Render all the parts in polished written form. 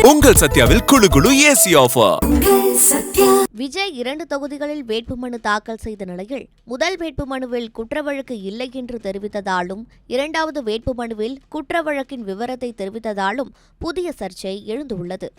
உங்கள் சத்யாவில் குளு குளு ஏசி ஆஃபர். விஜய் 2 தொகுதிகளில் வேட்புமனு தாக்கல் செய்த நிலையில் முதல் வேட்புமனுவில் குற்ற வழக்கு இல்லை என்று தெரிவித்ததாலும் 2வது வேட்புமனுவில் குற்ற வழக்கின் விவரத்தை தெரிவித்ததாலும் புதிய சர்ச்சை எழுந்துள்ளது.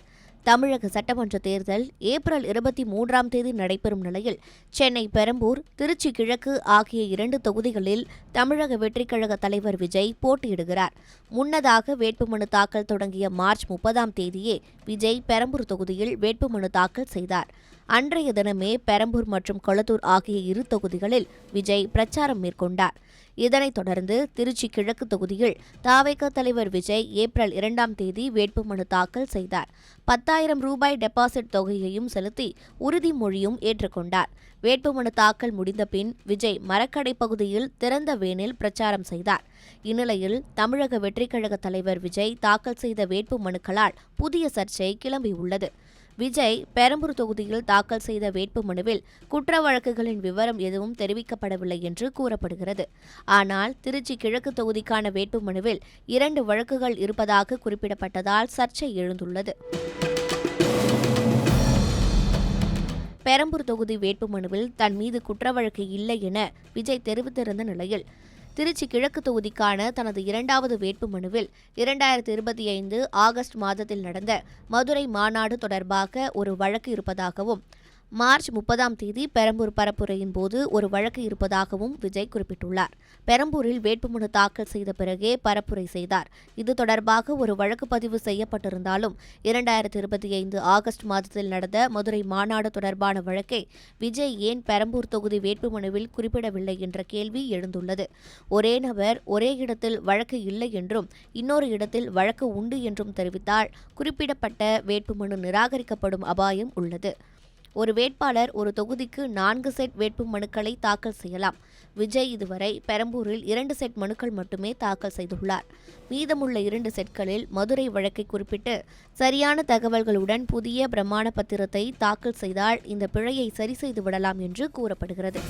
தமிழக சட்டமன்ற தேர்தல் ஏப்ரல் 23ஆம் தேதி நடைபெறும் நிலையில் சென்னை பெரம்பூர், திருச்சி கிழக்கு ஆகிய 2 தொகுதிகளில் தமிழக வெற்றிக் கழக தலைவர் விஜய் போட்டியிடுகிறார். முன்னதாக வேட்புமனு தாக்கல் தொடங்கிய மார்ச் 30ஆம் தேதியே விஜய் பெரம்பூர் தொகுதியில் வேட்புமனு தாக்கல் செய்தார். அன்றைய தினமே பெரம்பூர் மற்றும் கொளத்தூர் ஆகிய 2 தொகுதிகளில் விஜய் பிரச்சாரம் மேற்கொண்டார். இதனைத் தொடர்ந்து திருச்சி கிழக்கு தொகுதியில் தவேக தலைவர் விஜய் ஏப்ரல் 2ஆம் தேதி வேட்புமனு தாக்கல் செய்தார். 10,000 ரூபாய் டெபாசிட் தொகையையும் செலுத்தி உறுதிமொழியும் ஏற்றுக்கொண்டார். வேட்புமனு தாக்கல் முடிந்த பின் விஜய் மரக்கடை பகுதியில் திறந்த வேனில் பிரச்சாரம் செய்தார். இந்நிலையில் தமிழக வெற்றிக் கழக தலைவர் விஜய் தாக்கல் செய்த வேட்புமனுக்களால் புதிய சர்ச்சை கிளம்பியுள்ளது. விஜய் பெரம்பூர் தொகுதியில் தாக்கல் செய்த வேட்புமனுவில் குற்ற வழக்குகளின் விவரம் எதுவும் தெரிவிக்கப்படவில்லை என்று கூறப்படுகிறது. ஆனால் திருச்சி கிழக்கு தொகுதிக்கான வேட்புமனுவில் 2 வழக்குகள் இருப்பதாக குறிப்பிடப்பட்டதால் சர்ச்சை எழுந்துள்ளது. பெரம்பூர் தொகுதி வேட்புமனுவில் தன் மீது குற்ற வழக்கு இல்லை என விஜய் தெரிவித்திருந்த நிலையில் திருச்சி கிழக்கு தொகுதிக்கான தனது 2வது வேட்புமனுவில் 2025 ஆகஸ்ட் மாதத்தில் நடந்த மதுரை மாநாடு தொடர்பாக ஒரு வழக்கு இருப்பதாகவும் மார்ச் 30ஆம் தேதி பெரம்பூர் பரப்புரையின் போது ஒரு வழக்கு இருப்பதாகவும் விஜய் குறிப்பிட்டுள்ளார். பெரம்பூரில் வேட்புமனு தாக்கல் செய்த பிறகே பரப்புரை செய்தார். இது தொடர்பாக ஒரு வழக்கு பதிவு செய்யப்பட்டிருந்தாலும் 2025 ஆகஸ்ட் மாதத்தில் நடந்த மதுரை மாநாடு தொடர்பான வழக்கை விஜய் ஏன் பெரம்பூர் தொகுதி வேட்புமனுவில் குறிப்பிடவில்லை என்ற கேள்வி எழுந்துள்ளது. ஒரே நபர் ஒரே இடத்தில் வழக்கு இல்லை என்றும் இன்னொரு இடத்தில் வழக்கு உண்டு என்றும் தெரிவித்தால் குறிப்பிடப்பட்ட வேட்புமனு நிராகரிக்கப்படும் அபாயம் உள்ளது. ஒரு வேட்பாளர் ஒரு தொகுதிக்கு 4 செட் வேட்பு மனுக்களை தாக்கல் செய்யலாம். விஜய் இதுவரை பெரம்பூரில் 2 செட் மனுக்கள் மட்டுமே தாக்கல் செய்துள்ளார். மீதமுள்ள 2 செட்களில் மதுரை வழக்கை குறிப்பிட்டு சரியான தகவல்களுடன் புதிய பிரமாண பத்திரத்தை தாக்கல் செய்தால் இந்த பிழையை சரி செய்து விடலாம் என்று கூறப்படுகிறது.